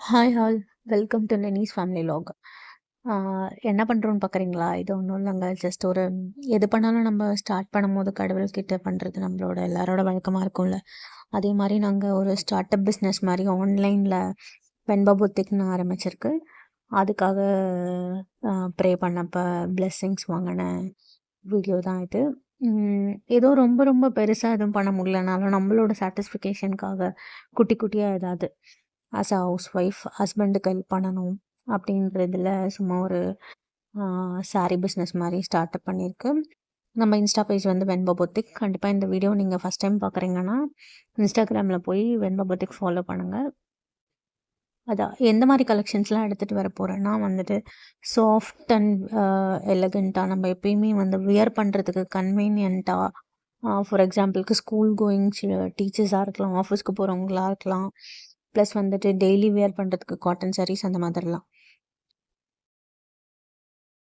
Hi all, welcome to நெனீஸ் family log. என்ன பண்ணுறோன்னு பார்க்குறீங்களா? இது ஒன்றும் இல்லைங்க. ஜஸ்ட் ஒரு எது பண்ணாலும் நம்ம ஸ்டார்ட் பண்ணும்போது கடவுள்கிட்ட பண்ணுறது நம்மளோட எல்லாரோட வழக்கமாக இருக்கும்ல. அதே மாதிரி நாங்கள் ஒரு ஸ்டார்ட் அப் பிஸ்னஸ் மாதிரி ஆன்லைனில் வெண்பா பொத்திக்னு ஆரம்பிச்சிருக்கு. அதுக்காக ப்ரே பண்ணப்போ பிளெஸ்ஸிங்ஸ் வாங்கின வீடியோ தான் இது. ஏதோ ரொம்ப ரொம்ப பெருசாக எதுவும் பண்ண முடியலனாலும் நம்மளோட சாட்டிஸ்ஃபிகேஷனுக்காக குட்டி குட்டியாக ஏதாவது ஆஸ் அ ஹவுஸ் ஒய்ஃப் ஹஸ்பண்டுக்கு ஹெல்ப் பண்ணணும் அப்படின்றதுல சும்மா ஒரு சாரீ பிஸ்னஸ் மாதிரி ஸ்டார்ட் அப் பண்ணியிருக்கு. நம்ம இன்ஸ்டா பேஜ் வந்து வெண்பா பொத்திக். கண்டிப்பாக இந்த வீடியோ நீங்கள் ஃபஸ்ட் டைம் பார்க்குறீங்கன்னா இன்ஸ்டாகிராமில் போய் வெண்பா பொத்திக் ஃபாலோ பண்ணுங்கள். அதான் எந்த மாதிரி கலெக்ஷன்ஸ்லாம் எடுத்துகிட்டு வர போகிறேன்னா வந்துட்டு சாஃப்ட் அண்ட் எலகண்ட்டாக நம்ம எப்பயுமே வந்து வியர் பண்ணுறதுக்கு கன்வீனியண்ட்டாக, ஃபார் எக்ஸாம்பிளுக்கு ஸ்கூல் கோயிங் டீச்சர்ஸாக இருக்கலாம், ஆஃபீஸ்க்கு போகிறவங்களா இருக்கலாம், ப்ளஸ் வந்துட்டு டெய்லி வியர் பண்ணுறதுக்கு காட்டன் சாரீஸ் அந்த மாதிரிலாம்.